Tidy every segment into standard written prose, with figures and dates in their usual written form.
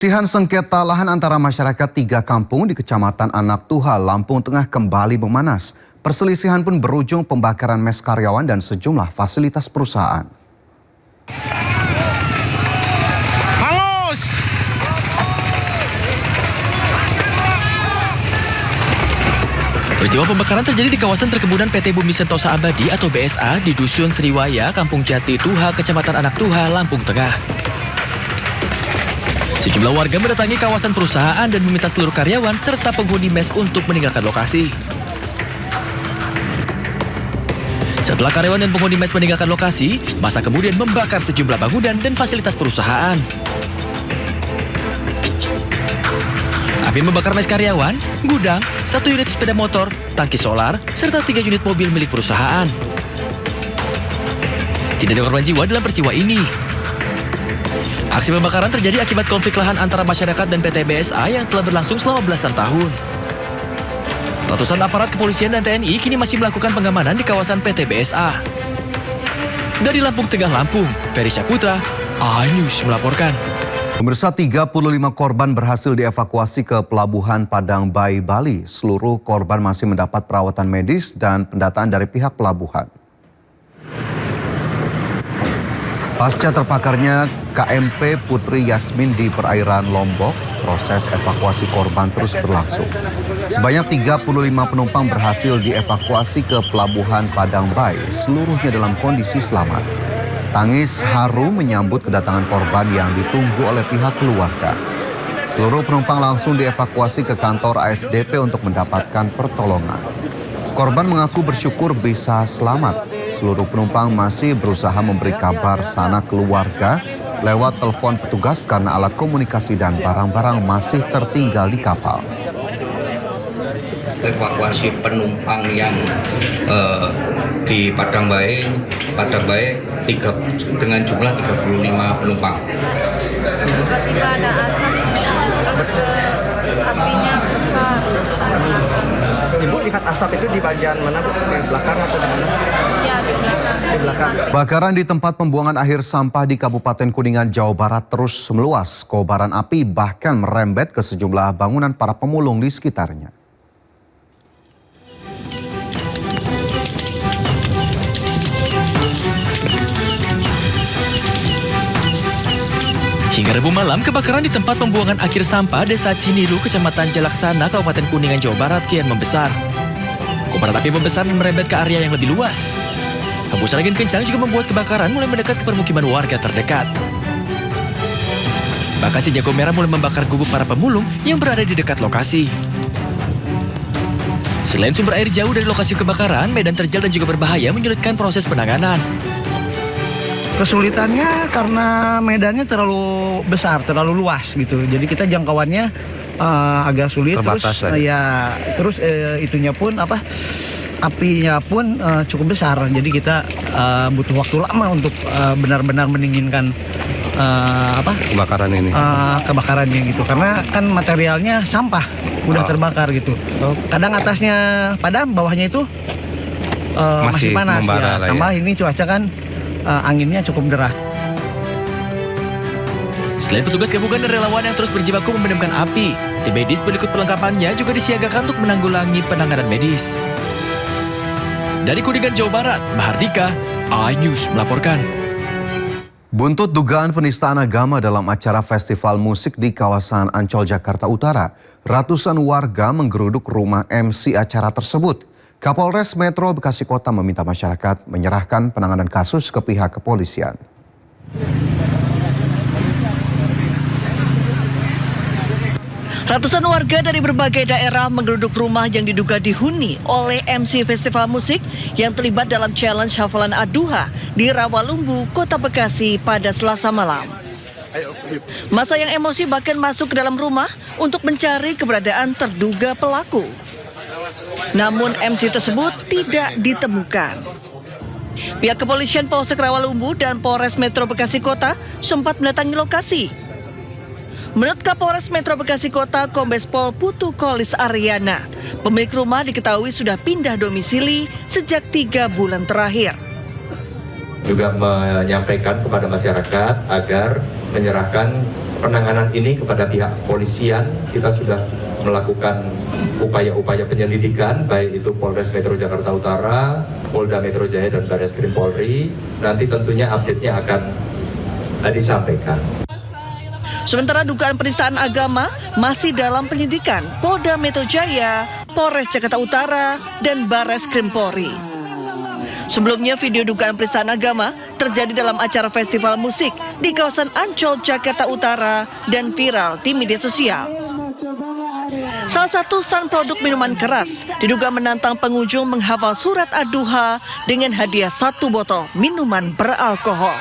Perselisihan sengketa lahan antara masyarakat 3 kampung di Kecamatan Anak Tuha, Lampung Tengah kembali memanas. Perselisihan pun berujung pembakaran mes karyawan dan sejumlah fasilitas perusahaan. Hangus! Peristiwa pembakaran terjadi di kawasan perkebunan PT Bumi Sentosa Abadi atau BSA di Dusun Sriwaya, Kampung Jati Tuha, Kecamatan Anak Tuha, Lampung Tengah. Sejumlah warga mendatangi kawasan perusahaan dan meminta seluruh karyawan serta penghuni mes untuk meninggalkan lokasi. Setelah karyawan dan penghuni mes meninggalkan lokasi, massa kemudian membakar sejumlah bangunan dan fasilitas perusahaan. Api membakar mes karyawan, gudang, 1 unit sepeda motor, tangki solar, serta 3 unit mobil milik perusahaan. Tidak ada korban jiwa dalam peristiwa ini. Aksi pembakaran terjadi akibat konflik lahan antara masyarakat dan PT BSA yang telah berlangsung selama belasan tahun. Ratusan aparat kepolisian dan TNI kini masih melakukan pengamanan di kawasan PT BSA. Dari Lampung Tengah, Lampung, Ferry Syaputra, iNews melaporkan. Pemirsa, 35 korban berhasil dievakuasi ke Pelabuhan Padang Bayi, Bali. Seluruh korban masih mendapat perawatan medis dan pendataan dari pihak pelabuhan. Pasca terpakarnya KMP Putri Yasmin di perairan Lombok, proses evakuasi korban terus berlangsung. Sebanyak 35 penumpang berhasil dievakuasi ke Pelabuhan Padang Bayi, seluruhnya dalam kondisi selamat. Tangis haru menyambut kedatangan korban yang ditunggu oleh pihak keluarga. Seluruh penumpang langsung dievakuasi ke kantor ASDP untuk mendapatkan pertolongan. Korban mengaku bersyukur bisa selamat. Seluruh penumpang masih berusaha memberi kabar sanak keluarga lewat telepon petugas karena alat komunikasi dan barang-barang masih tertinggal di kapal. Evakuasi penumpang yang di Padang Bayi dengan jumlah 35 penumpang. Tiba-tiba ada asap, terus apinya besar. Ibu lihat asap itu di bagian mana, Bu? Di belakang atau di mana? Iya, di belakang. Di belakang. Kebakaran di tempat pembuangan akhir sampah di Kabupaten Kuningan, Jawa Barat terus meluas. Kobaran api bahkan merembet ke sejumlah bangunan para pemulung di sekitarnya. Hingga Rabu malam, kebakaran di tempat pembuangan akhir sampah Desa Ciniru, Kecamatan Jalaksana, Kabupaten Kuningan, Jawa Barat kian membesar. Kobaran api membesar dan merembet ke area yang lebih luas. Hembusan angin kencang juga membuat kebakaran mulai mendekat ke permukiman warga terdekat. Bahkan si jago merah mulai membakar gubuk para pemulung yang berada di dekat lokasi. Selain sumber air jauh dari lokasi kebakaran, medan terjal dan juga berbahaya menyulitkan proses penanganan. Kesulitannya karena medannya terlalu besar, terlalu luas gitu. Jadi kita jangkauannya agak sulit. Terbatas Terus itunya pun apinya pun cukup besar. Jadi kita butuh waktu lama untuk benar-benar mendinginkan kebakarannya gitu. Karena kan materialnya sampah udah terbakar gitu. Kadang atasnya padam, bawahnya itu masih panas ya. Tambah ini cuaca kan anginnya cukup deras. Selain petugas gabungan dan relawan yang terus berjibaku memadamkan api, tim medis berikut perlengkapannya juga disiagakan untuk menanggulangi penanganan medis. Dari Kuningan, Jawa Barat, Mahardika, iNews melaporkan. Buntut dugaan penistaan agama dalam acara festival musik di kawasan Ancol, Jakarta Utara, ratusan warga menggeruduk rumah MC acara tersebut. Kapolres Metro Bekasi Kota meminta masyarakat menyerahkan penanganan kasus ke pihak kepolisian. Ratusan warga dari berbagai daerah menggeruduk rumah yang diduga dihuni oleh MC festival musik yang terlibat dalam challenge hafalan Ad-Duha di Rawalumbu, Kota Bekasi pada Selasa malam. Massa yang emosi bahkan masuk ke dalam rumah untuk mencari keberadaan terduga pelaku. Namun MC tersebut tidak ditemukan. Pihak kepolisian Polsek Rawalumbu dan Polres Metro Bekasi Kota sempat mendatangi lokasi. Menurut Kapolres Metro Bekasi Kota, Kombes Pol Putu Kolis Aryana, pemilik rumah diketahui sudah pindah domisili sejak 3 bulan terakhir. Juga menyampaikan kepada masyarakat agar menyerahkan penanganan ini kepada pihak kepolisian. Kita sudah melakukan upaya-upaya penyelidikan, baik itu Polres Metro Jakarta Utara, Polda Metro Jaya, dan Barreskrim Polri. Nanti tentunya update-nya akan disampaikan. Sementara dugaan penistaan agama masih dalam penyidikan Polda Metro Jaya, Polres Jakarta Utara, dan Barreskrim Polri. Sebelumnya video dugaan penistaan agama terjadi dalam acara festival musik di kawasan Ancol, Jakarta Utara dan viral di media sosial. Salah satu stand produk minuman keras diduga menantang pengunjung menghafal surat Ad-Duha dengan hadiah 1 botol minuman beralkohol.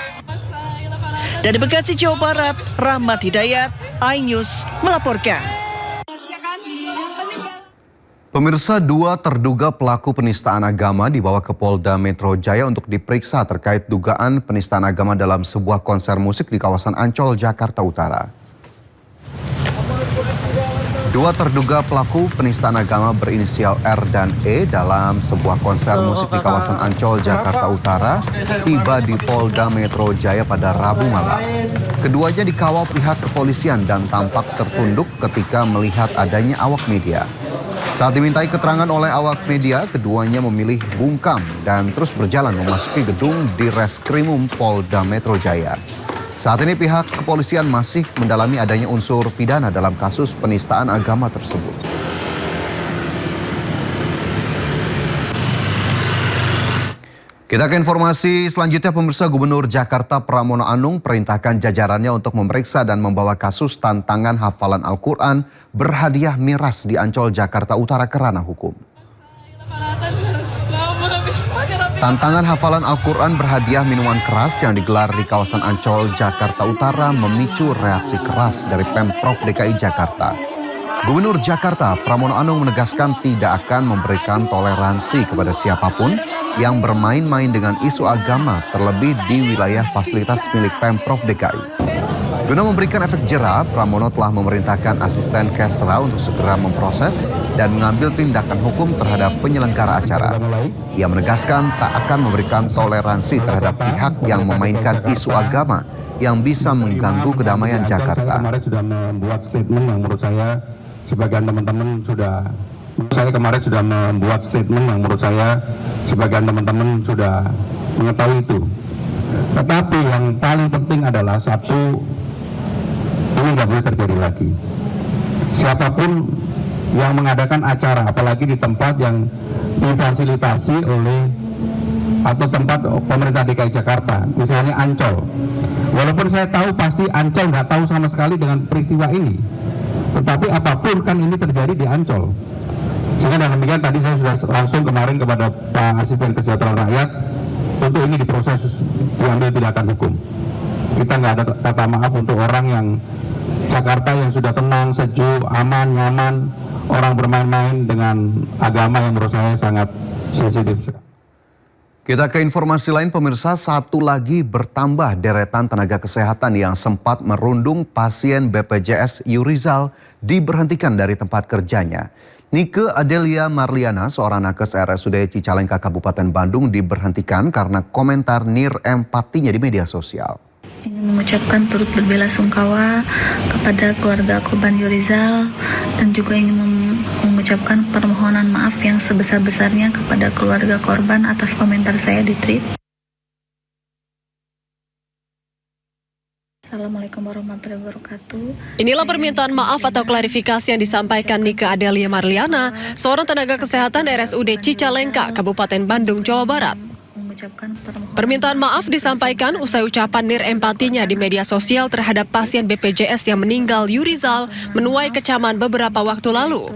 Dari Bekasi, Jawa Barat, Rahmat Hidayat, iNews melaporkan. Pemirsa, 2 terduga pelaku penistaan agama dibawa ke Polda Metro Jaya untuk diperiksa terkait dugaan penistaan agama dalam sebuah konser musik di kawasan Ancol, Jakarta Utara. 2 terduga pelaku penistaan agama berinisial R dan E dalam sebuah konser musik di kawasan Ancol, Jakarta Utara tiba di Polda Metro Jaya pada Rabu malam. Keduanya dikawal pihak kepolisian dan tampak tertunduk ketika melihat adanya awak media. Saat dimintai keterangan oleh awak media, keduanya memilih bungkam dan terus berjalan memasuki gedung di Reskrimum Polda Metro Jaya. Saat ini pihak kepolisian masih mendalami adanya unsur pidana dalam kasus penistaan agama tersebut. Kita ke informasi selanjutnya, pemirsa. Gubernur Jakarta Pramono Anung perintahkan jajarannya untuk memeriksa dan membawa kasus tantangan hafalan Al-Quran berhadiah miras di Ancol, Jakarta Utara ke ranah hukum. Tantangan hafalan Al-Quran berhadiah minuman keras yang digelar di kawasan Ancol, Jakarta Utara memicu reaksi keras dari Pemprov DKI Jakarta. Gubernur Jakarta Pramono Anung menegaskan tidak akan memberikan toleransi kepada siapapun yang bermain-main dengan isu agama, terlebih di wilayah fasilitas milik Pemprov DKI. Guna memberikan efek jera, Pramono telah memerintahkan asisten Kesra untuk segera memproses dan mengambil tindakan hukum terhadap penyelenggara acara. Ia menegaskan tak akan memberikan toleransi terhadap pihak yang memainkan isu agama yang bisa mengganggu kedamaian Jakarta. Kemarin sudah membuat statement yang menurut saya sebagian teman-teman sudah mengetahui itu. Tetapi yang paling penting adalah satu, ini nggak boleh terjadi lagi. Siapapun yang mengadakan acara, apalagi di tempat yang difasilitasi oleh atau tempat pemerintah DKI Jakarta, misalnya Ancol. Walaupun saya tahu pasti Ancol nggak tahu sama sekali dengan peristiwa ini, tetapi apapun kan ini terjadi di Ancol. Sehingga dengan demikian tadi saya sudah langsung kemarin kepada Pak Asisten Kesejahteraan Rakyat untuk ini diproses, diambil tindakan hukum. Kita nggak ada kata maaf untuk orang yang Jakarta yang sudah tenang, sejuk, aman, nyaman, orang bermain-main dengan agama yang menurut saya sangat sensitif sekali. Kita ke informasi lain, pemirsa. Satu lagi bertambah deretan tenaga kesehatan yang sempat merundung pasien BPJS Yurizal diberhentikan dari tempat kerjanya. Nike Adelia Marliana, seorang nakes RSUD Cicalengka Kabupaten Bandung, diberhentikan karena komentar nirempatinya di media sosial. Ingin mengucapkan turut berbelasungkawa kepada keluarga korban Yurizal dan juga ingin mengucapkan permohonan maaf yang sebesar-besarnya kepada keluarga korban atas komentar saya di tweet. Assalamualaikum warahmatullahi wabarakatuh. Inilah permintaan maaf atau klarifikasi yang disampaikan Nike Adelia Marliana, seorang tenaga kesehatan RSUD Cicalengka, Kabupaten Bandung, Jawa Barat. Permintaan maaf disampaikan usai ucapan nirempatinya di media sosial terhadap pasien BPJS yang meninggal Yurizal menuai kecaman beberapa waktu lalu.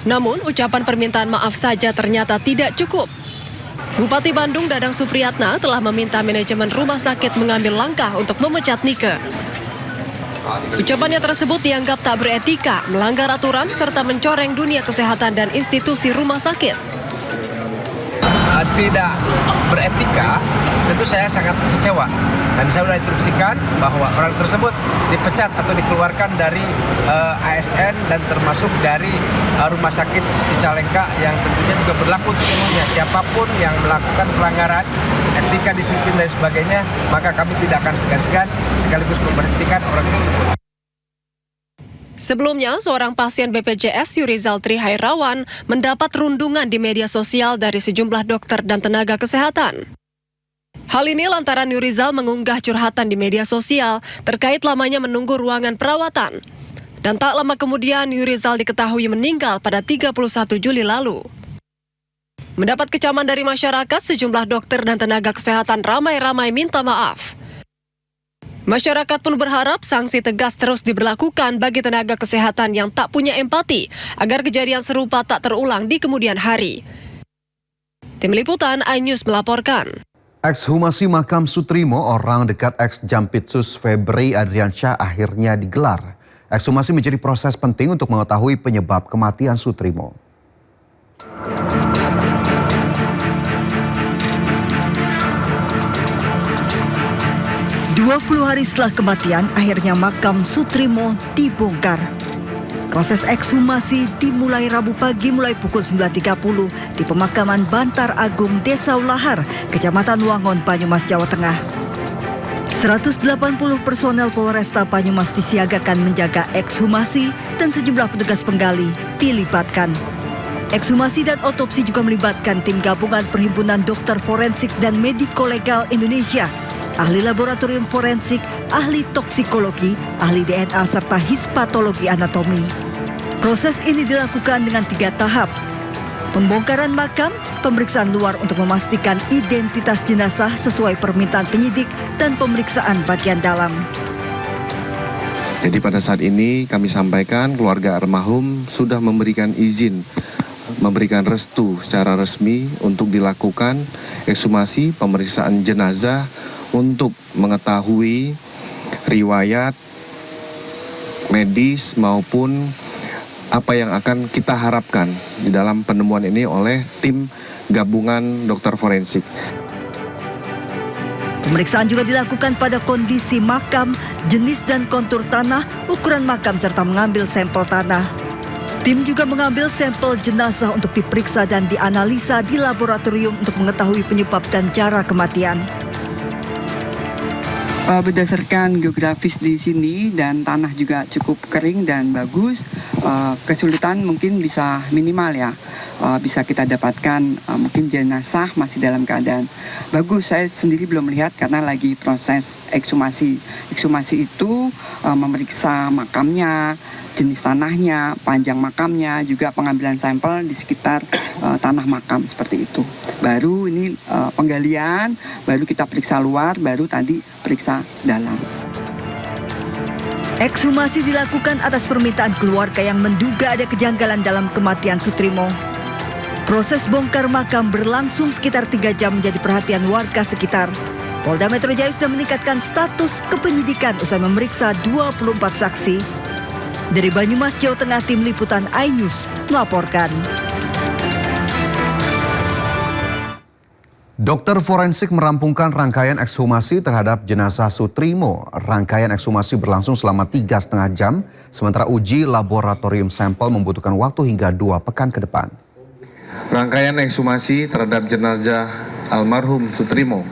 Namun, ucapan permintaan maaf saja ternyata tidak cukup. Bupati Bandung Dadang Supriyatna telah meminta manajemen rumah sakit mengambil langkah untuk memecat Nike. Ucapannya tersebut dianggap tak beretika, melanggar aturan, serta mencoreng dunia kesehatan dan institusi rumah sakit. Tidak beretika, tentu saya sangat kecewa Dan saya sudah instruksikan bahwa orang tersebut dipecat atau dikeluarkan dari ASN dan termasuk dari Rumah Sakit Cicalengka yang tentunya juga berlaku untuk semuanya. Siapapun yang melakukan pelanggaran etika, disiplin dan sebagainya, maka kami tidak akan segan-segan sekaligus memberhentikan orang tersebut. Sebelumnya, seorang pasien BPJS Yurizal Trihairawan mendapat rundungan di media sosial dari sejumlah dokter dan tenaga kesehatan. Hal ini lantaran Yurizal mengunggah curhatan di media sosial terkait lamanya menunggu ruangan perawatan. Dan tak lama kemudian Yurizal diketahui meninggal pada 31 Juli lalu. Mendapat kecaman dari masyarakat, sejumlah dokter dan tenaga kesehatan ramai-ramai minta maaf. Masyarakat pun berharap sanksi tegas terus diberlakukan bagi tenaga kesehatan yang tak punya empati agar kejadian serupa tak terulang di kemudian hari. Tim Liputan iNews melaporkan. Ekshumasi makam Sutrimo, orang dekat ex-Jampitsus Febri Adriansyah, akhirnya digelar. Ekshumasi menjadi proses penting untuk mengetahui penyebab kematian Sutrimo. 20 hari setelah kematian, akhirnya makam Sutrimo dibongkar. Proses ekshumasi dimulai Rabu pagi mulai pukul 9.30 di pemakaman Bantar Agung, Desa Ulahar, Kecamatan Wangon, Banyumas, Jawa Tengah. 180 personel Polresta Banyumas disiagakan menjaga ekshumasi dan sejumlah petugas penggali dilibatkan. Ekshumasi dan otopsi juga melibatkan tim gabungan Perhimpunan Dokter Forensik dan Mediko Legal Indonesia, ahli laboratorium forensik, ahli toksikologi, ahli DNA, serta histopatologi anatomi. Proses ini dilakukan dengan 3 tahap. Pembongkaran makam, pemeriksaan luar untuk memastikan identitas jenazah sesuai permintaan penyidik, dan pemeriksaan bagian dalam. Jadi pada saat ini kami sampaikan keluarga almarhum sudah memberikan izin, memberikan restu secara resmi untuk dilakukan ekshumasi pemeriksaan jenazah untuk mengetahui riwayat medis maupun apa yang akan kita harapkan di dalam penemuan ini oleh tim gabungan dokter forensik. Pemeriksaan juga dilakukan pada kondisi makam, jenis dan kontur tanah, ukuran makam, serta mengambil sampel tanah. Tim juga mengambil sampel jenazah untuk diperiksa dan dianalisa di laboratorium untuk mengetahui penyebab dan cara kematian. Berdasarkan geografis di sini dan tanah juga cukup kering dan bagus, kesulitan mungkin bisa minimal ya. Bisa kita dapatkan mungkin jenazah masih dalam keadaan bagus. Saya sendiri belum melihat karena lagi proses ekshumasi. Ekshumasi itu memeriksa makamnya, jenis tanahnya, panjang makamnya, juga pengambilan sampel di sekitar tanah makam seperti itu. Baru ini penggalian, baru kita periksa luar, baru tadi periksa dalam. Ekshumasi dilakukan atas permintaan keluarga yang menduga ada kejanggalan dalam kematian Sutrimo. Proses bongkar makam berlangsung sekitar 3 jam menjadi perhatian warga sekitar. Polda Metro Jaya sudah meningkatkan status kepenyidikan usai memeriksa 24 saksi. Dari Banyumas, Jawa Tengah, Tim Liputan iNews melaporkan. Dokter forensik merampungkan rangkaian ekshumasi terhadap jenazah Sutrimo. Rangkaian ekshumasi berlangsung selama 3,5 jam, sementara uji laboratorium sampel membutuhkan waktu hingga 2 pekan ke depan. Rangkaian ekshumasi terhadap jenazah almarhum Sutrimo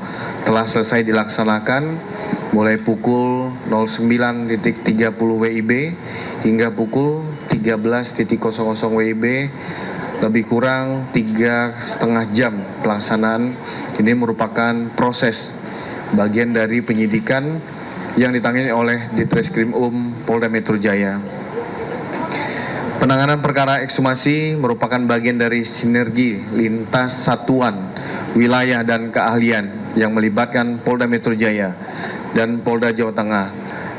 telah selesai dilaksanakan mulai pukul 09.30 WIB hingga pukul 13.00 WIB, lebih kurang 3,5 jam pelaksanaan. Ini merupakan proses bagian dari penyidikan yang ditangani oleh Ditreskrim Polda Metro Jaya. Penanganan perkara ekshumasi merupakan bagian dari sinergi lintas satuan, wilayah dan keahlian yang melibatkan Polda Metro Jaya dan Polda Jawa Tengah.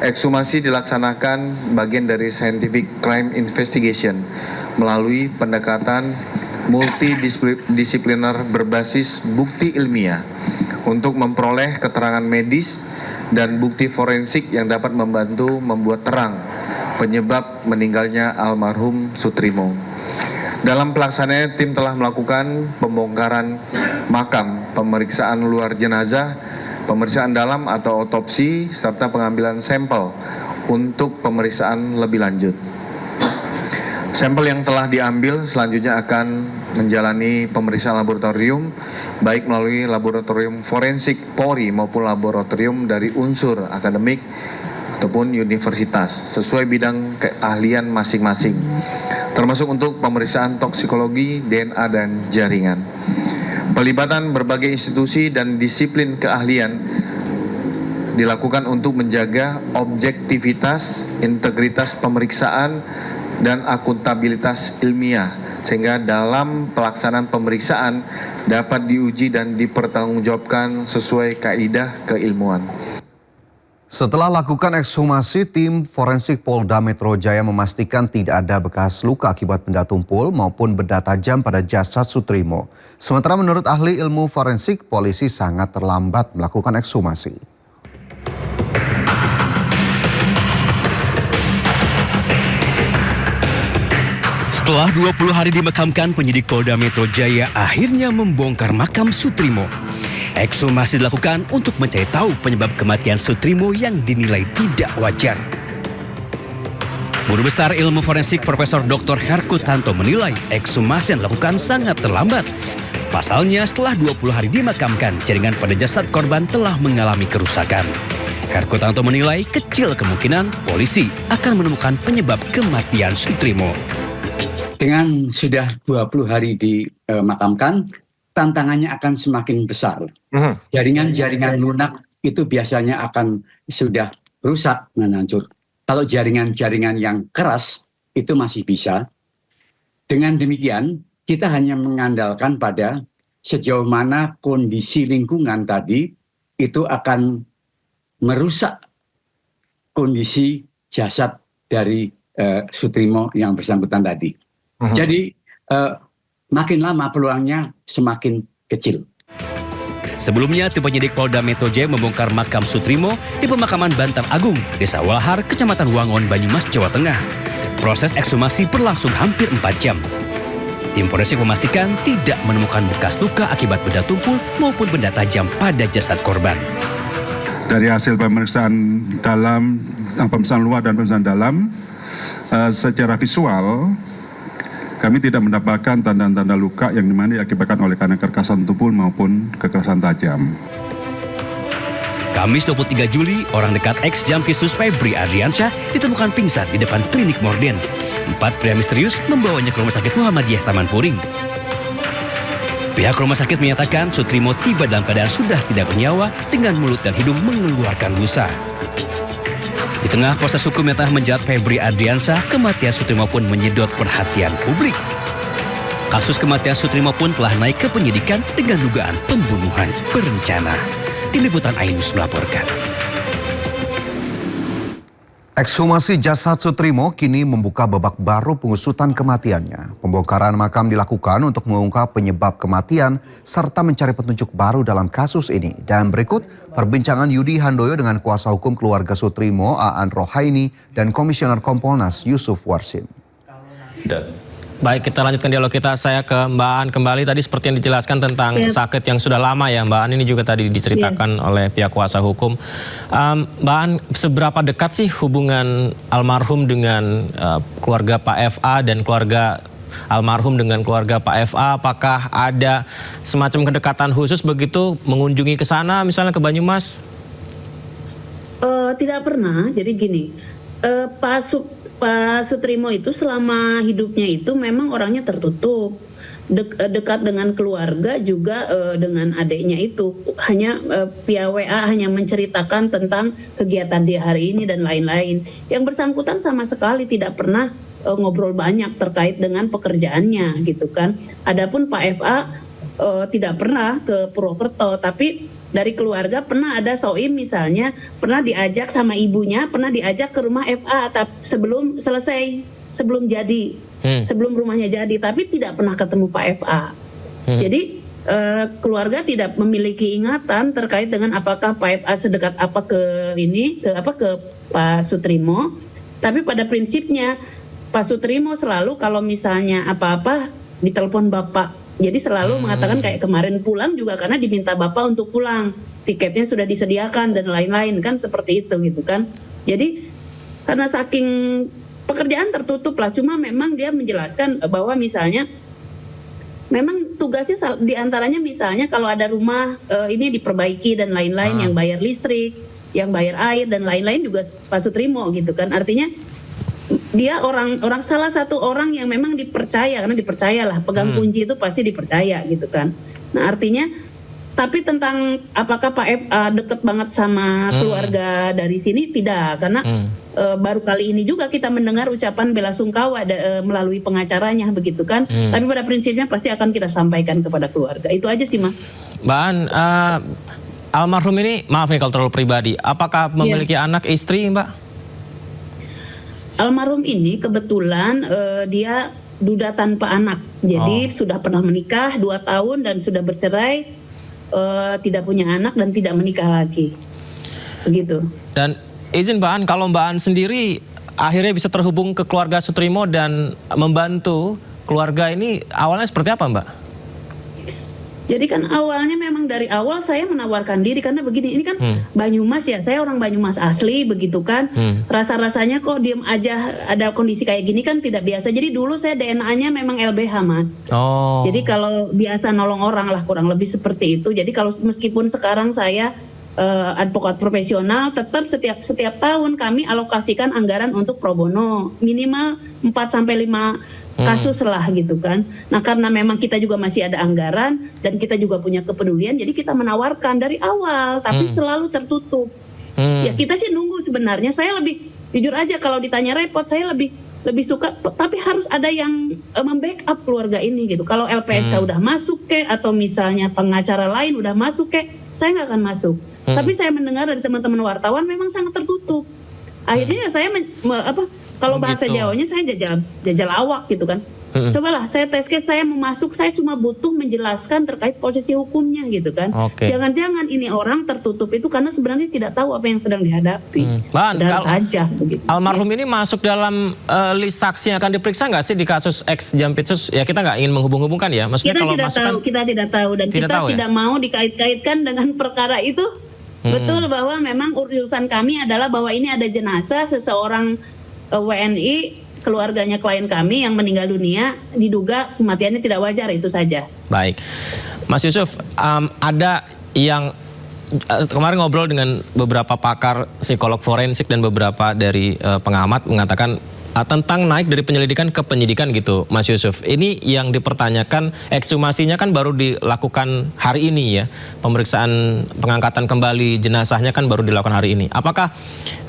Ekshumasi dilaksanakan bagian dari scientific crime investigation melalui pendekatan multidisipliner berbasis bukti ilmiah untuk memperoleh keterangan medis dan bukti forensik yang dapat membantu membuat terang penyebab meninggalnya almarhum Sutrimo. Dalam pelaksanaannya, tim telah melakukan pembongkaran makam, pemeriksaan luar jenazah, pemeriksaan dalam atau otopsi, serta pengambilan sampel untuk pemeriksaan lebih lanjut. Sampel yang telah diambil selanjutnya akan menjalani pemeriksaan laboratorium, baik melalui laboratorium forensik Polri maupun laboratorium dari unsur akademik ataupun universitas, sesuai bidang keahlian masing-masing, termasuk untuk pemeriksaan toksikologi, DNA, dan jaringan. Pelibatan berbagai institusi dan disiplin keahlian dilakukan untuk menjaga objektivitas, integritas pemeriksaan, dan akuntabilitas ilmiah, sehingga dalam pelaksanaan pemeriksaan dapat diuji dan dipertanggungjawabkan sesuai kaidah keilmuan. Setelah lakukan ekshumasi, tim forensik Polda Metro Jaya memastikan tidak ada bekas luka akibat benda tumpul maupun benda tajam pada jasad Sutrimo. Sementara menurut ahli ilmu forensik, polisi sangat terlambat melakukan ekshumasi. Setelah 20 hari dimakamkan, penyidik Polda Metro Jaya akhirnya membongkar makam Sutrimo. Ekshumasi dilakukan untuk mencari tahu penyebab kematian Sutrimo yang dinilai tidak wajar. Guru Besar Ilmu Forensik Profesor Dr. Herkutanto menilai ekshumasi yang dilakukan sangat terlambat. Pasalnya setelah 20 hari dimakamkan, jaringan pada jasad korban telah mengalami kerusakan. Herkutanto menilai kecil kemungkinan polisi akan menemukan penyebab kematian Sutrimo. Dengan sudah 20 hari dimakamkan, tantangannya akan semakin besar. Jaringan-jaringan lunak itu biasanya akan sudah rusak dan hancur. Kalau jaringan-jaringan yang keras itu masih bisa. Dengan demikian, kita hanya mengandalkan pada sejauh mana kondisi lingkungan tadi itu akan merusak kondisi jasad dari Sutrimo yang bersangkutan tadi. Jadi makin lama peluangnya semakin kecil. Sebelumnya, tim penyidik Polda Metro Jaya membongkar makam Sutrimo di pemakaman Bantang Agung, Desa Walahar, Kecamatan Wangon, Banyumas, Jawa Tengah. Proses ekshumasi berlangsung hampir 4 jam. Tim forensik memastikan tidak menemukan bekas luka akibat benda tumpul maupun benda tajam pada jasad korban. Dari hasil pemeriksaan dalam, pemeriksaan luar dan pemeriksaan dalam, secara visual kami tidak mendapatkan tanda-tanda luka yang dimana diakibatkan oleh karena kekerasan tumpul maupun kekerasan tajam. Kamis 23 Juli, orang dekat ex-Jampisus Febri Adriansyah ditemukan pingsan di depan klinik Morden. 4 pria misterius membawanya ke Rumah Sakit Muhammadiyah Taman Puring. Pihak rumah sakit menyatakan Sutrimo tiba dalam keadaan sudah tidak bernyawa dengan mulut dan hidung mengeluarkan busa. Di tengah proses hukum yang telah menjerat Febri Adriansyah, kematian Sutrimo pun menyedot perhatian publik. Kasus kematian Sutrimo pun telah naik ke penyidikan dengan dugaan pembunuhan berencana. Tim Liputan Ainus melaporkan. Ekshumasi jasad Sutrimo kini membuka babak baru pengusutan kematiannya. Pembongkaran makam dilakukan untuk mengungkap penyebab kematian serta mencari petunjuk baru dalam kasus ini. Dan berikut perbincangan Yudi Handoyo dengan kuasa hukum keluarga Sutrimo, Aan Rohaini, dan Komisioner Kompolnas Yusuf Warsim. Baik, kita lanjutkan dialog kita. Saya ke Mbak Aan kembali. Tadi seperti yang dijelaskan tentang sakit yang sudah lama ya Mbak Aan. Ini juga tadi diceritakan oleh pihak kuasa hukum. Mbak Aan, seberapa dekat sih hubungan almarhum dengan keluarga Pak FA dan keluarga almarhum dengan keluarga Pak FA? Apakah ada semacam kedekatan khusus begitu mengunjungi ke sana misalnya ke Banyumas? Tidak pernah. Jadi gini, Pak Sutrimo itu selama hidupnya itu memang orangnya tertutup, dekat dengan keluarga juga dengan adiknya itu. Hanya via WA hanya menceritakan tentang kegiatan dia hari ini dan lain-lain. Yang bersangkutan sama sekali tidak pernah ngobrol banyak terkait dengan pekerjaannya gitu kan. Adapun Pak FA tidak pernah ke Purwokerto, tapi dari keluarga pernah ada Soim misalnya, pernah diajak sama ibunya, pernah diajak ke rumah FA sebelum selesai, sebelum jadi, sebelum rumahnya jadi, tapi tidak pernah ketemu Pak FA. Jadi keluarga tidak memiliki ingatan terkait dengan apakah Pak FA sedekat apa ke Pak Sutrimo. Tapi pada prinsipnya Pak Sutrimo selalu kalau misalnya apa-apa ditelepon Bapak. Jadi selalu mengatakan kayak kemarin pulang juga karena diminta Bapak untuk pulang. tiketnya sudah disediakan dan lain-lain kan seperti itu gitu kan. Jadi karena saking pekerjaan tertutup lah, cuma memang dia menjelaskan bahwa misalnya memang tugasnya diantaranya misalnya kalau ada rumah ini diperbaiki dan lain-lain, yang bayar listrik, yang bayar air dan lain-lain juga Pak Sutrimo gitu kan. Artinya dia orang salah satu orang yang memang dipercaya, karena dipercayalah pegang kunci itu pasti dipercaya gitu kan. Nah artinya tapi tentang apakah Pak F deket banget sama keluarga dari sini, tidak, karena baru kali ini juga kita mendengar ucapan bela sungkawa melalui pengacaranya begitu kan. Tapi pada prinsipnya pasti akan kita sampaikan kepada keluarga. Itu aja sih Mas. Mbak An, almarhum ini, maaf nih kalau terlalu pribadi, apakah memiliki anak, istri Mbak? Almarhum ini kebetulan dia duda tanpa anak. Jadi sudah pernah menikah 2 tahun dan sudah bercerai, tidak punya anak dan tidak menikah lagi. Begitu. Dan izin Mbak An, kalau Mbak An sendiri akhirnya bisa terhubung ke keluarga Sutrimo dan membantu keluarga ini, awalnya seperti apa Mbak? Jadi kan awalnya memang dari awal saya menawarkan diri, karena begini, ini kan Banyumas ya, saya orang Banyumas asli begitu kan. Rasa-rasanya kok diem aja ada kondisi kayak gini kan tidak biasa. Jadi dulu saya DNA-nya memang LBH Mas. Jadi kalau biasa nolong orang lah, kurang lebih seperti itu. Jadi kalau meskipun sekarang saya advokat profesional, tetap setiap tahun kami alokasikan anggaran untuk pro bono minimal 4-5 kasus lah gitu kan. Nah karena memang kita juga masih ada anggaran dan kita juga punya kepedulian, jadi kita menawarkan dari awal, tapi selalu tertutup. Ya kita sih nunggu sebenarnya. Saya lebih jujur aja kalau ditanya repot, saya lebih suka, tapi harus ada yang membackup keluarga ini gitu. Kalau LPSK udah masuk atau misalnya pengacara lain udah masuk saya nggak akan masuk. Tapi saya mendengar dari teman-teman wartawan memang sangat tertutup. Akhirnya saya kalau bahasa Jawanya saya jajal awak gitu kan. Cobalah saya tes case, saya mau masuk, saya cuma butuh menjelaskan terkait posisi hukumnya gitu kan. Jangan-jangan ini orang tertutup itu karena sebenarnya tidak tahu apa yang sedang dihadapi. Saja begitu. Almarhum ini masuk dalam list saksi yang akan diperiksa nggak sih di kasus X Jampitsus? Ya kita nggak ingin menghubung-hubungkan ya. Maksudnya kita tidak tahu dan kita tidak mau dikait-kaitkan dengan perkara itu. Betul bahwa memang urusan kami adalah bahwa ini ada jenazah seseorang WNI, keluarganya klien kami yang meninggal dunia, diduga kematiannya tidak wajar, itu saja. Baik, Mas Yusuf, ada yang kemarin ngobrol dengan beberapa pakar psikolog forensik dan beberapa dari pengamat mengatakan tentang naik dari penyelidikan ke penyidikan gitu, Mas Yusuf. Ini yang dipertanyakan, ekshumasinya kan baru dilakukan hari ini ya. Pemeriksaan pengangkatan kembali jenazahnya kan baru dilakukan hari ini. Apakah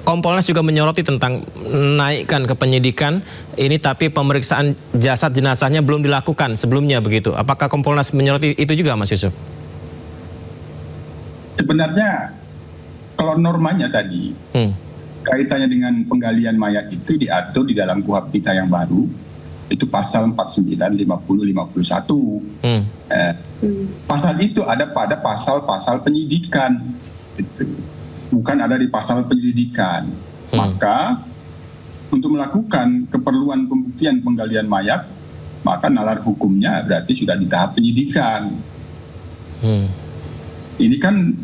Kompolnas juga menyoroti tentang naikkan ke penyidikan ini, tapi pemeriksaan jasad jenazahnya belum dilakukan sebelumnya begitu? Apakah Kompolnas menyoroti itu juga, Mas Yusuf? Sebenarnya kalau normanya tadi kaitannya dengan penggalian mayat itu diatur di dalam KUHP kita yang baru, itu pasal 49, 50, 51. Pasal itu ada pada pasal-pasal penyidikan, gitu. Bukan ada di pasal penyelidikan. Maka untuk melakukan keperluan pembuktian penggalian mayat, maka nalar hukumnya berarti sudah di tahap penyidikan. Ini kan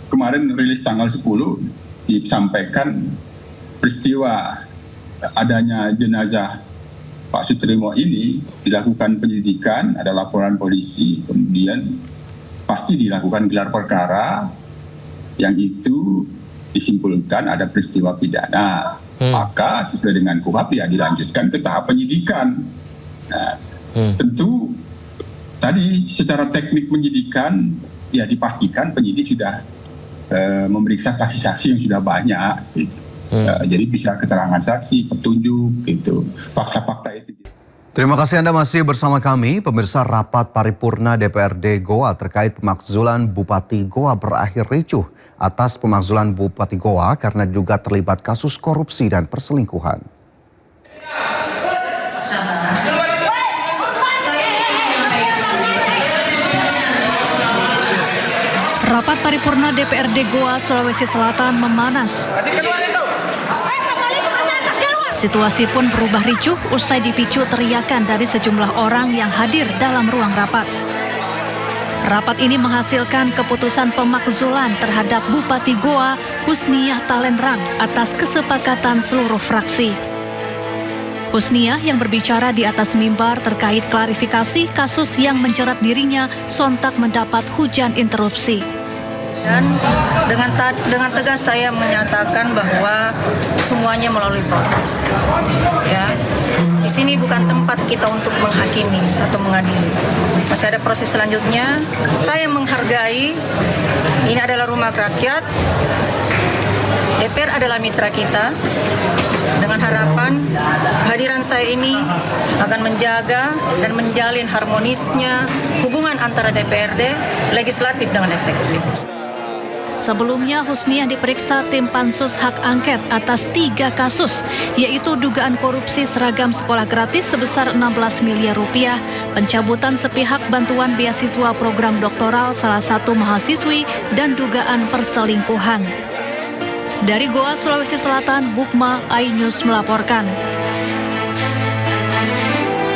kemarin rilis tanggal 10 disampaikan peristiwa adanya jenazah Pak Sutrimo ini dilakukan penyidikan, ada laporan polisi, kemudian pasti dilakukan gelar perkara yang itu disimpulkan ada peristiwa pidana. Maka sesuai dengan KUHP ya dilanjutkan ke tahap penyidikan. Nah, tentu tadi secara teknik penyidikan ya dipastikan penyidik sudah memeriksa saksi-saksi yang sudah banyak gitu. Jadi bisa keterangan saksi, petunjuk gitu, fakta-fakta itu. Terima kasih Anda masih bersama kami. Pemirsa, rapat paripurna DPRD Goa terkait pemakzulan Bupati Goa berakhir ricuh atas pemakzulan Bupati Goa karena diduga terlibat kasus korupsi dan perselingkuhan. Rapat paripurna DPRD Goa, Sulawesi Selatan memanas. Situasi pun berubah ricuh usai dipicu teriakan dari sejumlah orang yang hadir dalam ruang rapat. Rapat ini menghasilkan keputusan pemakzulan terhadap Bupati Goa, Husniah Talenrang atas kesepakatan seluruh fraksi. Husniah yang berbicara di atas mimbar terkait klarifikasi kasus yang menjerat dirinya sontak mendapat hujan interupsi. Dan dengan tegas saya menyatakan bahwa semuanya melalui proses. Ya, di sini bukan tempat kita untuk menghakimi atau mengadili. Masih ada proses selanjutnya. Saya menghargai ini adalah rumah rakyat. DPR adalah mitra kita. Dengan harapan kehadiran saya ini akan menjaga dan menjalin harmonisnya hubungan antara DPRD, legislatif dengan eksekutif. Sebelumnya, Husniah diperiksa tim Pansus Hak Angket atas 3 kasus, yaitu dugaan korupsi seragam sekolah gratis sebesar 16 miliar rupiah, pencabutan sepihak bantuan beasiswa program doktoral salah satu mahasiswi, dan dugaan perselingkuhan. Dari Goa, Sulawesi Selatan, Bukma, iNews melaporkan.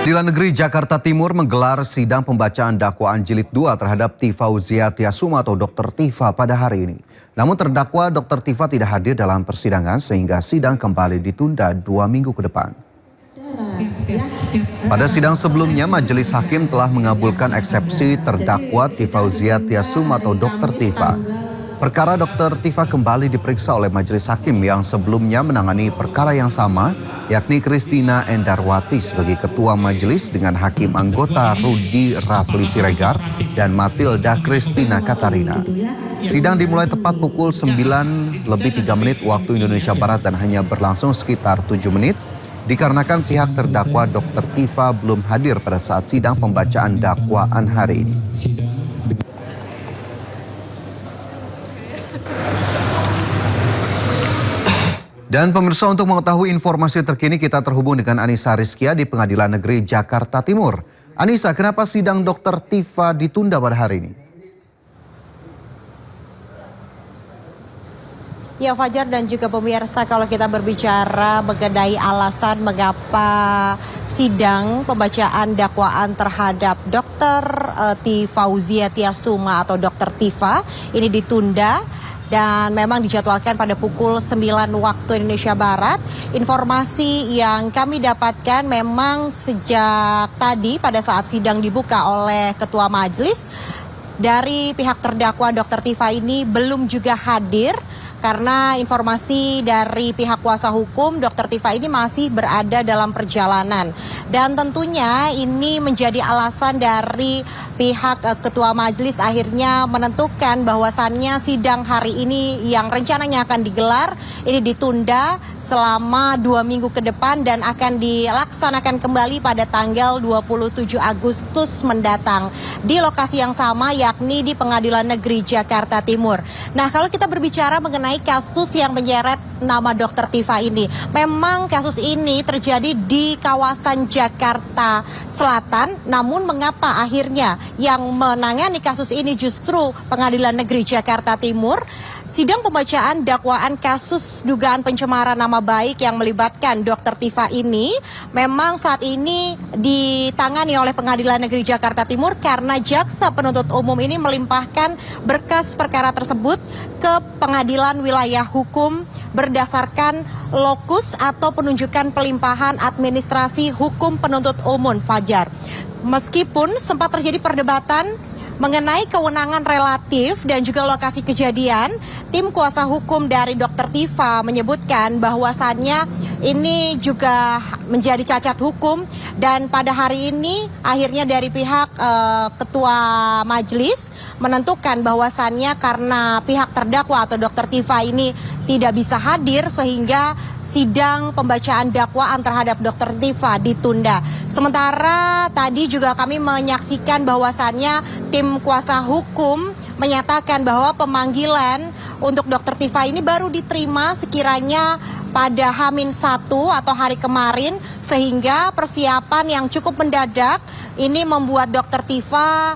Pengadilan Negeri Jakarta Timur menggelar sidang pembacaan dakwaan jilid 2 terhadap Tifauzia Tiasuma atau Dr. Tifa pada hari ini. Namun terdakwa Dr. Tifa tidak hadir dalam persidangan sehingga sidang kembali ditunda 2 minggu ke depan. Pada sidang sebelumnya, majelis hakim telah mengabulkan eksepsi terdakwa Tifauzia Tiasuma atau Dr. Tifa. Perkara Dr. Tifa kembali diperiksa oleh majelis hakim yang sebelumnya menangani perkara yang sama, yakni Christina Endarwati sebagai ketua majelis dengan hakim anggota Rudi Rafli Siregar dan Matilda Christina Katarina. Sidang dimulai tepat pukul 9:03 waktu Indonesia Barat dan hanya berlangsung sekitar 7 menit dikarenakan pihak terdakwa Dr. Tifa belum hadir pada saat sidang pembacaan dakwaan hari ini. Dan pemirsa, untuk mengetahui informasi terkini kita terhubung dengan Anissa Rizkia di Pengadilan Negeri Jakarta Timur. Anissa, kenapa sidang Dr. Tifa ditunda pada hari ini? Ya Fajar dan juga pemirsa, kalau kita berbicara mengenai alasan mengapa sidang pembacaan dakwaan terhadap Dr. Tifauzia Tiasuma atau Dr. Tifa ini ditunda dan memang dijadwalkan pada pukul 9 waktu Indonesia Barat. Informasi yang kami dapatkan memang sejak tadi pada saat sidang dibuka oleh Ketua Majelis, dari pihak terdakwa Dr. Tifa ini belum juga hadir karena informasi dari pihak kuasa hukum Dr. Tifa ini masih berada dalam perjalanan. Dan tentunya ini menjadi alasan dari pihak Ketua Majelis akhirnya menentukan bahwasannya sidang hari ini yang rencananya akan digelar ini ditunda selama 2 minggu ke depan dan akan dilaksanakan kembali pada tanggal 27 Agustus mendatang di lokasi yang sama, yakni di Pengadilan Negeri Jakarta Timur. Nah, kalau kita berbicara mengenai kasus yang menyeret nama Dr. Tifa ini, memang kasus ini terjadi di kawasan Jakarta Selatan, namun mengapa akhirnya yang menangani kasus ini justru Pengadilan Negeri Jakarta Timur? Sidang pembacaan dakwaan kasus dugaan pencemaran nama baik yang melibatkan Dr. Tifa ini memang saat ini ditangani oleh Pengadilan Negeri Jakarta Timur karena jaksa penuntut umum ini melimpahkan berkas perkara tersebut ke Pengadilan Wilayah Hukum berdasarkan lokus atau penunjukan pelimpahan administrasi hukum penuntut umum, Fajar. Meskipun sempat terjadi perdebatan mengenai kewenangan relatif dan juga lokasi kejadian, tim kuasa hukum dari Dr. Tifa menyebutkan bahwasannya ini juga menjadi cacat hukum dan pada hari ini akhirnya dari pihak Ketua Majelis menentukan bahwasannya karena pihak terdakwa atau Dr. Tifa ini tidak bisa hadir sehingga sidang pembacaan dakwaan terhadap Dr. Tifa ditunda. Sementara tadi juga kami menyaksikan bahwasannya tim kuasa hukum menyatakan bahwa pemanggilan untuk Dr. Tifa ini baru diterima sekiranya pada H-1 atau hari kemarin, sehingga persiapan yang cukup mendadak ini membuat Dr. Tifa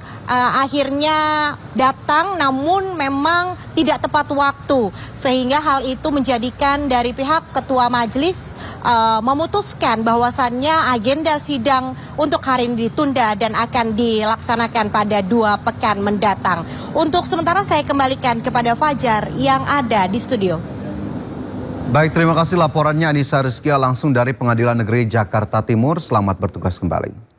akhirnya datang namun memang tidak tepat waktu, sehingga hal itu menjadikan dari pihak Ketua Majelis memutuskan bahwasannya agenda sidang untuk hari ini ditunda dan akan dilaksanakan pada 2 pekan mendatang. Untuk sementara saya kembalikan kepada Fajar yang ada di studio. Baik, terima kasih laporannya Anissa Rizkia langsung dari Pengadilan Negeri Jakarta Timur. Selamat bertugas kembali.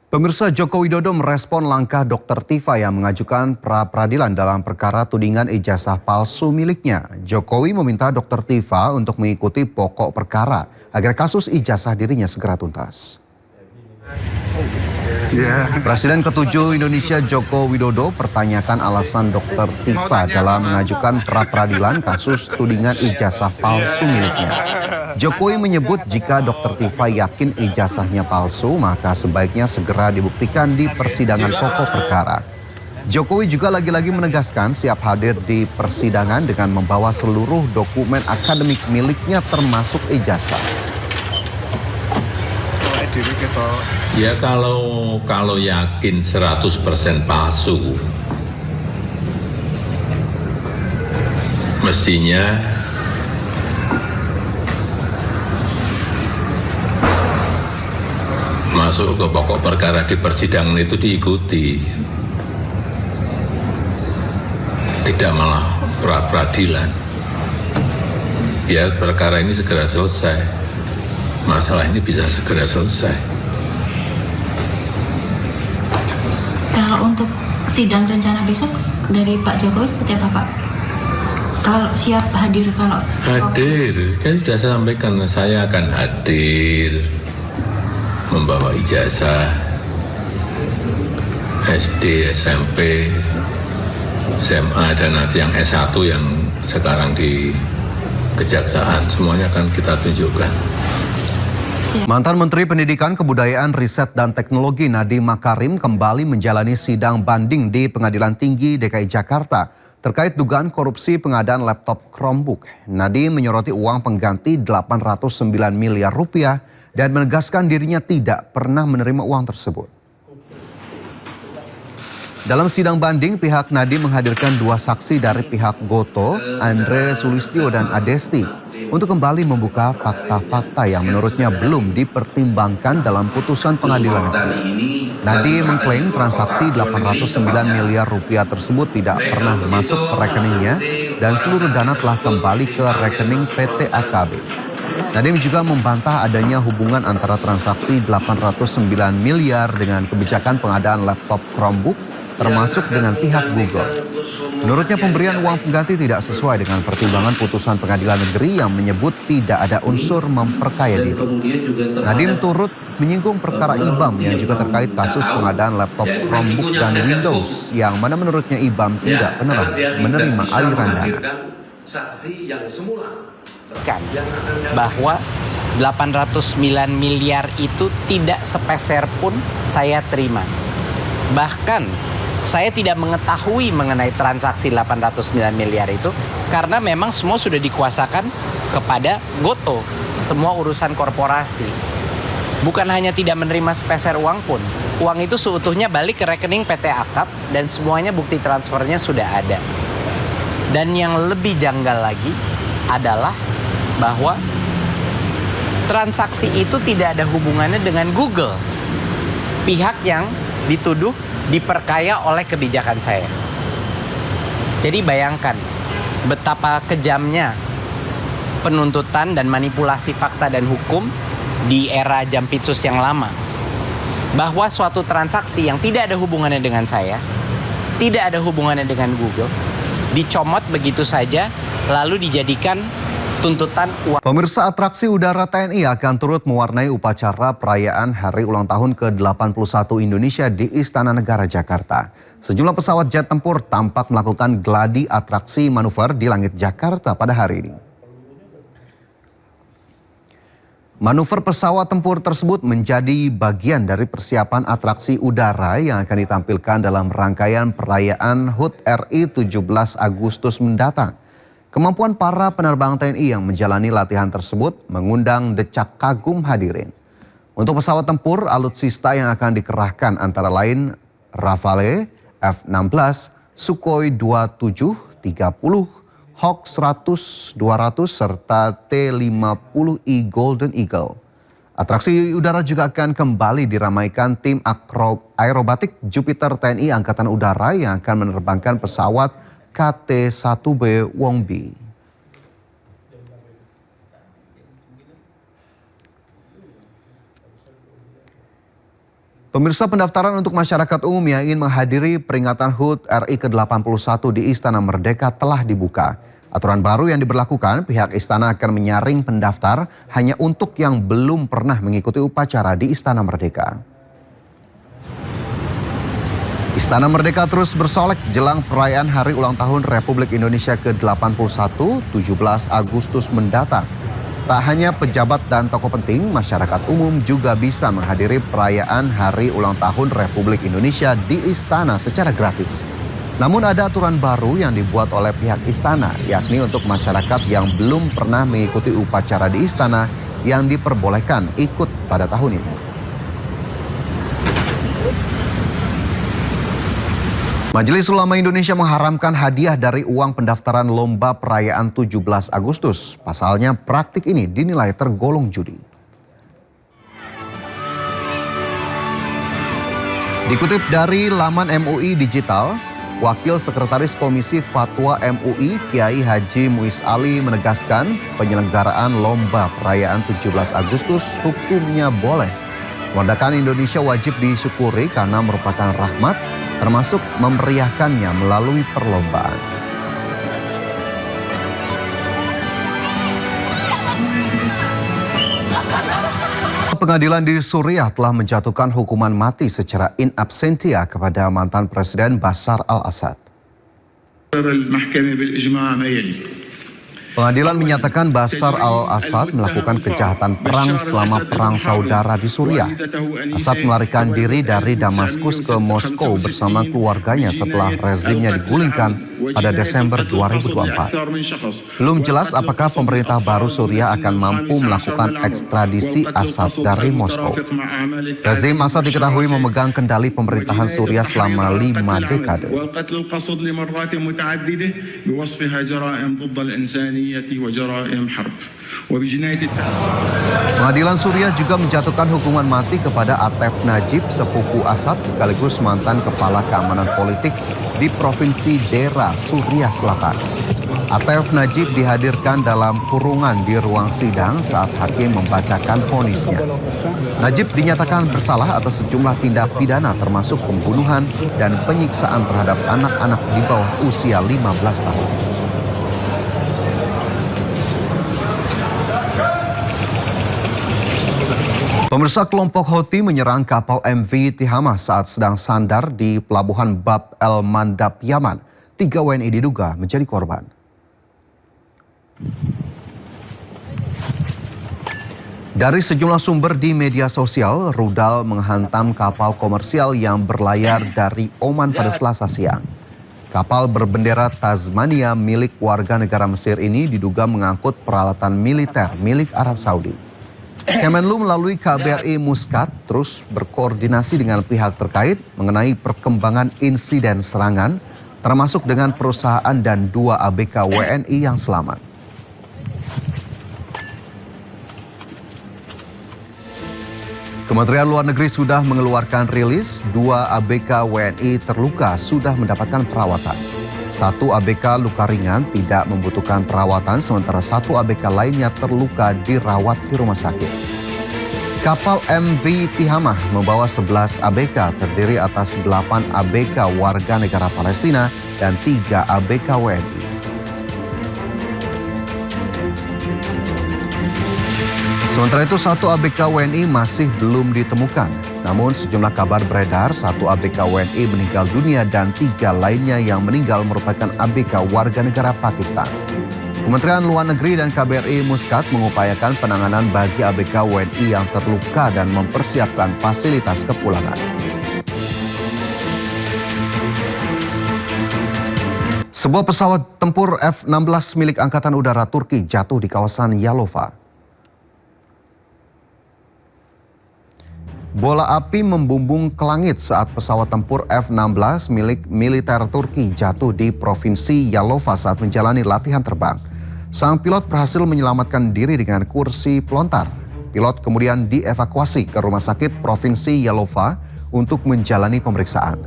Pemirsa, Joko Widodo merespon langkah Dr. Tifa yang mengajukan pra-peradilan dalam perkara tudingan ijazah palsu miliknya. Jokowi meminta Dr. Tifa untuk mengikuti pokok perkara agar kasus ijazah dirinya segera tuntas. Presiden ke-7 Indonesia Joko Widodo pertanyakan alasan Dr. Tifa dalam mengajukan pra-peradilan kasus tudingan ijazah palsu miliknya. Jokowi menyebut jika Dr. Tifa yakin ijazahnya palsu, maka sebaiknya segera dibuktikan di persidangan pokok perkara. Jokowi juga lagi-lagi menegaskan siap hadir di persidangan dengan membawa seluruh dokumen akademik miliknya termasuk ijazah. Ya kalau yakin 100% palsu, mestinya masuk ke pokok perkara di persidangan itu diikuti, tidak malah pra-peradilan. Biar perkara ini segera selesai, masalah ini bisa segera selesai. Kalau untuk sidang rencana besok dari Pak Jokowi seperti apa, Pak? Kalau siap hadir, kalau hadir, kan sudah saya sampaikan, saya akan hadir membawa ijazah SD, SMP, SMA, dan nanti yang S1 yang sekarang di Kejaksaan, semuanya akan kita tunjukkan. Mantan Menteri Pendidikan, Kebudayaan, Riset, dan Teknologi Nadiem Makarim kembali menjalani sidang banding di Pengadilan Tinggi DKI Jakarta terkait dugaan korupsi pengadaan laptop Chromebook. Nadiem menyoroti uang pengganti 809 miliar rupiah dan menegaskan dirinya tidak pernah menerima uang tersebut. Dalam sidang banding, pihak Nadiem menghadirkan 2 saksi dari pihak Goto, Andre Sulistyo dan Adesti, untuk kembali membuka fakta-fakta yang menurutnya belum dipertimbangkan dalam putusan pengadilan negeri. Nadiem mengklaim transaksi 809 miliar rupiah tersebut tidak pernah masuk ke rekeningnya dan seluruh dana telah kembali ke rekening PT AKB. Nadiem juga membantah adanya hubungan antara transaksi 809 miliar dengan kebijakan pengadaan laptop Chromebook termasuk dengan pihak Google. Menurutnya pemberian uang pengganti tidak sesuai dengan pertimbangan putusan pengadilan negeri yang menyebut tidak ada unsur memperkaya diri. Nadiem turut menyinggung perkara IBAM yang juga terkait kasus pengadaan laptop Chromebook dan Windows yang mana menurutnya IBAM tidak pernah menerima aliran dana. Saksi yang semula bahwa 809 miliar itu tidak sepeser pun saya terima. Bahkan saya tidak mengetahui mengenai transaksi 809 miliar itu karena memang semua sudah dikuasakan kepada Goto, semua urusan korporasi. Bukan hanya tidak menerima sepeser uang pun, uang itu seutuhnya balik ke rekening PT AKAP dan semuanya bukti transfernya sudah ada. Dan yang lebih janggal lagi adalah bahwa transaksi itu tidak ada hubungannya dengan Google, pihak yang dituduh diperkaya oleh kebijakan saya. Jadi bayangkan betapa kejamnya penuntutan dan manipulasi fakta dan hukum di era Jampitsus yang lama. Bahwa suatu transaksi yang tidak ada hubungannya dengan saya, tidak ada hubungannya dengan Google, dicomot begitu saja lalu dijadikan tuntutan uang. Pemirsa, atraksi udara TNI akan turut mewarnai upacara perayaan Hari Ulang Tahun ke-81 Indonesia di Istana Negara Jakarta. Sejumlah pesawat jet tempur tampak melakukan gladi atraksi manuver di langit Jakarta pada hari ini. Manuver pesawat tempur tersebut menjadi bagian dari persiapan atraksi udara yang akan ditampilkan dalam rangkaian perayaan HUT RI 17 Agustus mendatang. Kemampuan para penerbang TNI yang menjalani latihan tersebut mengundang decak kagum hadirin. Untuk pesawat tempur, alutsista yang akan dikerahkan antara lain Rafale, F-16, Sukhoi 27, 30, Hawk 100-200 serta T-50I Golden Eagle. Atraksi udara juga akan kembali diramaikan tim aerobatik Jupiter TNI Angkatan Udara yang akan menerbangkan pesawat KT-1B Wongbi. Pemirsa, pendaftaran untuk masyarakat umum yang ingin menghadiri peringatan HUT RI ke-81 di Istana Merdeka telah dibuka. Aturan baru yang diberlakukan, pihak istana akan menyaring pendaftar hanya untuk yang belum pernah mengikuti upacara di Istana Merdeka. Istana Merdeka terus bersolek jelang perayaan Hari Ulang Tahun Republik Indonesia ke-81, 17 Agustus mendatang. Tak hanya pejabat dan tokoh penting, masyarakat umum juga bisa menghadiri perayaan Hari Ulang Tahun Republik Indonesia di Istana secara gratis. Namun ada aturan baru yang dibuat oleh pihak istana, yakni untuk masyarakat yang belum pernah mengikuti upacara di istana yang diperbolehkan ikut pada tahun ini. Majelis Ulama Indonesia mengharamkan hadiah dari uang pendaftaran lomba perayaan 17 Agustus. Pasalnya praktik ini dinilai tergolong judi. Dikutip dari laman MUI Digital, Wakil Sekretaris Komisi Fatwa MUI Kiai Haji Muiz Ali menegaskan penyelenggaraan lomba perayaan 17 Agustus hukumnya boleh. Kemerdekaan Indonesia wajib disyukuri karena merupakan rahmat, termasuk memeriahkannya melalui perlombaan. Pengadilan di Suriah telah menjatuhkan hukuman mati secara in absentia kepada mantan Presiden Bashar al-Assad. Pengadilan menyatakan Bashar al-Assad melakukan kejahatan perang selama perang saudara di Suriah. Assad melarikan diri dari Damaskus ke Moskow bersama keluarganya setelah rezimnya digulingkan pada Desember 2024. Belum jelas apakah pemerintah baru Suriah akan mampu melakukan ekstradisi Assad dari Moskow. Rezim Assad diketahui memegang kendali pemerintahan Suriah selama 5 dekade. Pengadilan Suriah juga menjatuhkan hukuman mati kepada Atef Najib, sepupu Assad sekaligus mantan kepala keamanan politik di Provinsi Dera, Suriah Selatan. Atef Najib dihadirkan dalam kurungan di ruang sidang saat hakim membacakan vonisnya. Najib dinyatakan bersalah atas sejumlah tindak pidana termasuk pembunuhan dan penyiksaan terhadap anak-anak di bawah usia 15 tahun. Pemirsa, kelompok Houthi menyerang kapal MV Tihama saat sedang sandar di pelabuhan Bab el Mandab, Yaman. 3 WNI diduga menjadi korban. Dari sejumlah sumber di media sosial, rudal menghantam kapal komersial yang berlayar dari Oman pada Selasa siang. Kapal berbendera Tasmania milik warga negara Mesir ini diduga mengangkut peralatan militer milik Arab Saudi. Kemenlu melalui KBRI Muscat terus berkoordinasi dengan pihak terkait mengenai perkembangan insiden serangan, termasuk dengan perusahaan dan 2 ABK WNI yang selamat. Kementerian Luar Negeri sudah mengeluarkan rilis, 2 ABK WNI terluka sudah mendapatkan perawatan. 1 ABK luka ringan tidak membutuhkan perawatan, sementara 1 ABK lainnya terluka dirawat di rumah sakit. Kapal MV Tihama membawa 11 ABK terdiri atas 8 ABK warga negara Palestina dan 3 ABK WNI. Sementara itu 1 ABK WNI masih belum ditemukan. Namun sejumlah kabar beredar 1 ABK WNI meninggal dunia dan 3 lainnya yang meninggal merupakan ABK warga negara Pakistan. Kementerian Luar Negeri dan KBRI Muscat mengupayakan penanganan bagi ABK WNI yang terluka dan mempersiapkan fasilitas kepulangan. Sebuah pesawat tempur F-16 milik Angkatan Udara Turki jatuh di kawasan Yalova. Bola api membumbung ke langit saat pesawat tempur F-16 milik militer Turki jatuh di Provinsi Yalova saat menjalani latihan terbang. Sang pilot berhasil menyelamatkan diri dengan kursi pelontar. Pilot kemudian dievakuasi ke Rumah Sakit Provinsi Yalova untuk menjalani pemeriksaan.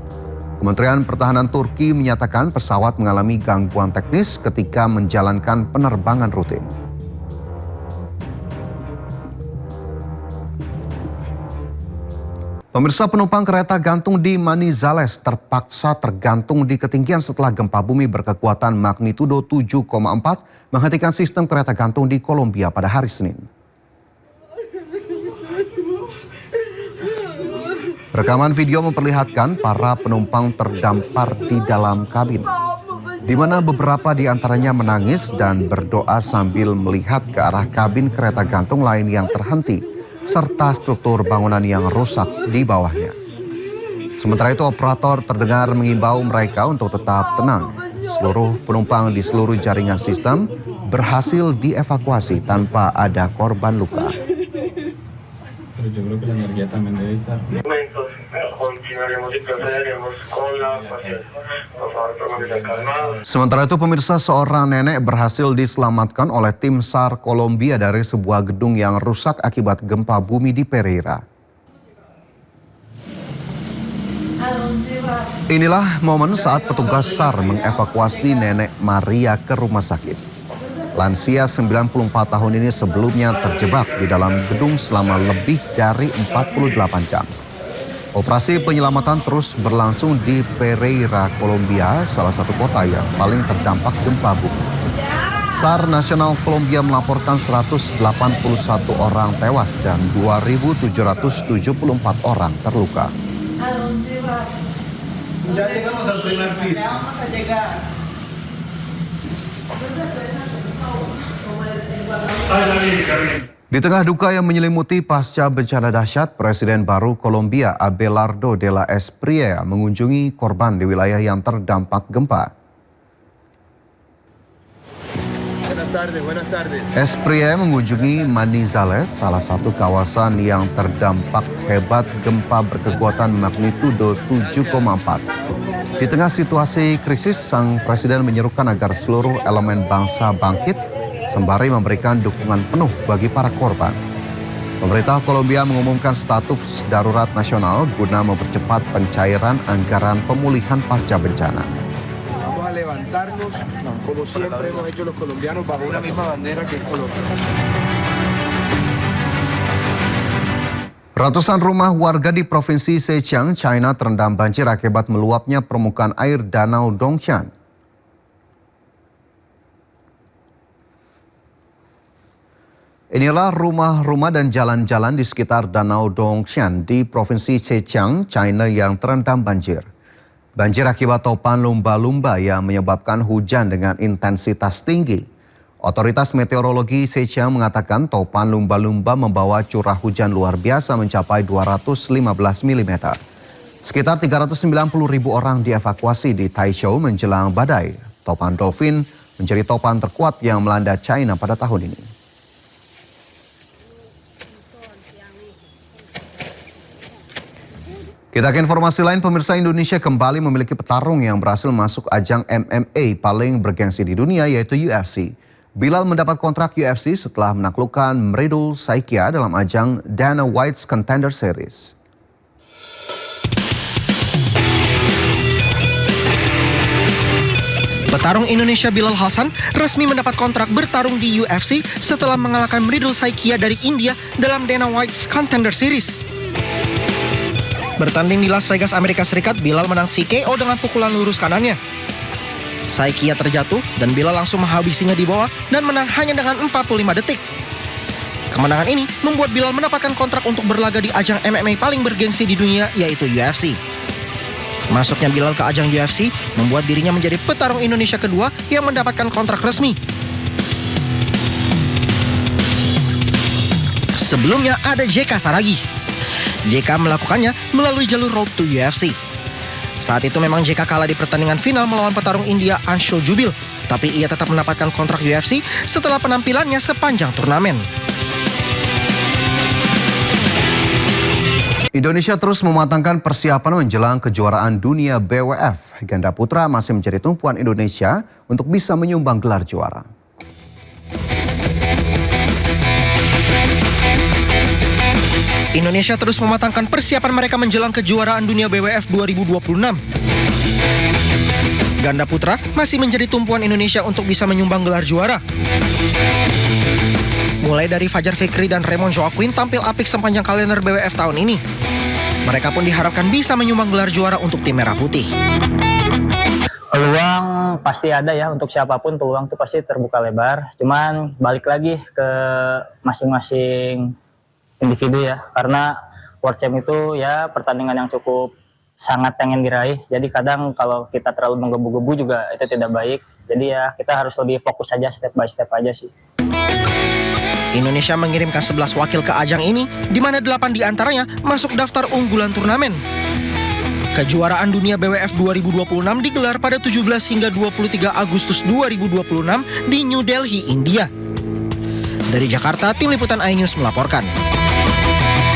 Kementerian Pertahanan Turki menyatakan pesawat mengalami gangguan teknis ketika menjalankan penerbangan rutin. Pemirsa, penumpang kereta gantung di Manizales terpaksa tergantung di ketinggian setelah gempa bumi berkekuatan magnitudo 7,4 menghentikan sistem kereta gantung di Kolombia pada hari Senin. Rekaman video memperlihatkan para penumpang terdampar di dalam kabin, di mana beberapa di antaranya menangis dan berdoa sambil melihat ke arah kabin kereta gantung lain yang terhenti, serta struktur bangunan yang rusak di bawahnya. Sementara itu, operator terdengar mengimbau mereka untuk tetap tenang. Seluruh penumpang di seluruh jaringan sistem berhasil dievakuasi tanpa ada korban luka. Sementara itu, pemirsa, seorang nenek berhasil diselamatkan oleh tim SAR Kolombia dari sebuah gedung yang rusak akibat gempa bumi di Pereira. Inilah momen saat petugas SAR mengevakuasi nenek Maria ke rumah sakit. Lansia 94 tahun ini sebelumnya terjebak di dalam gedung selama lebih dari 48 jam. Operasi penyelamatan terus berlangsung di Pereira, Kolombia, salah satu kota yang paling terdampak gempa bumi. SAR Nasional Kolombia melaporkan 181 orang tewas dan 2.774 orang terluka. Di tengah duka yang menyelimuti pasca bencana dahsyat, Presiden baru Kolombia Abelardo de la Espriella mengunjungi korban di wilayah yang terdampak gempa. Espriella mengunjungi Manizales, salah satu kawasan yang terdampak hebat gempa berkekuatan magnitudo 7,4. Di tengah situasi krisis, sang presiden menyerukan agar seluruh elemen bangsa bangkit sembari memberikan dukungan penuh bagi para korban. Pemerintah Kolombia mengumumkan status darurat nasional guna mempercepat pencairan anggaran pemulihan pasca bencana. Ratusan rumah warga di Provinsi Zhejiang, China terendam banjir akibat meluapnya permukaan air Danau Dongxian. Inilah rumah-rumah dan jalan-jalan di sekitar Danau Dongxian di Provinsi Zhejiang, China yang terendam banjir. Banjir akibat topan lumba-lumba yang menyebabkan hujan dengan intensitas tinggi. Otoritas meteorologi Zhejiang mengatakan topan lumba-lumba membawa curah hujan luar biasa mencapai 215 mm. Sekitar 390.000 orang dievakuasi di Taizhou menjelang badai. Topan dolphin menjadi topan terkuat yang melanda China pada tahun ini. Kita ke informasi lain, pemirsa. Indonesia kembali memiliki petarung yang berhasil masuk ajang MMA paling bergengsi di dunia, yaitu UFC. Bilal mendapat kontrak UFC setelah menaklukkan Mridul Saikia dalam ajang Dana White's Contender Series. Petarung Indonesia Bilal Hasan resmi mendapat kontrak bertarung di UFC setelah mengalahkan Mridul Saikia dari India dalam Dana White's Contender Series. Bertanding di Las Vegas, Amerika Serikat, Bilal menang TKO dengan pukulan lurus kanannya. Saikia terjatuh dan Bilal langsung menghabisinya di bawah dan menang hanya dengan 45 detik. Kemenangan ini membuat Bilal mendapatkan kontrak untuk berlaga di ajang MMA paling bergengsi di dunia, yaitu UFC. Masuknya Bilal ke ajang UFC membuat dirinya menjadi petarung Indonesia kedua yang mendapatkan kontrak resmi. Sebelumnya ada JK Saragi. JK melakukannya melalui jalur Road to UFC. Saat itu memang JK kalah di pertandingan final melawan petarung India Anshul Jubil, tapi ia tetap mendapatkan kontrak UFC setelah penampilannya sepanjang turnamen. Indonesia terus mematangkan persiapan menjelang kejuaraan dunia BWF. Ganda putra masih menjadi tumpuan Indonesia untuk bisa menyumbang gelar juara. Indonesia terus mematangkan persiapan mereka menjelang kejuaraan dunia BWF 2026. Ganda putra masih menjadi tumpuan Indonesia untuk bisa menyumbang gelar juara. Mulai dari Fajar Fikri dan Raymond Joaquin tampil apik sepanjang kalender BWF tahun ini. Mereka pun diharapkan bisa menyumbang gelar juara untuk tim Merah Putih. Peluang pasti ada ya, untuk siapapun peluang itu pasti terbuka lebar. Cuman balik lagi ke masing-masing individu ya, karena World Champ itu ya pertandingan yang cukup sangat pengen diraih. Jadi kadang kalau kita terlalu menggebu-gebu juga itu tidak baik. Jadi ya kita harus lebih fokus saja, step by step aja sih. Indonesia mengirimkan 11 wakil ke ajang ini, di mana 8 diantaranya masuk daftar unggulan turnamen. Kejuaraan dunia BWF 2026 digelar pada 17 hingga 23 Agustus 2026 di New Delhi, India. Dari Jakarta, tim liputan iNews melaporkan.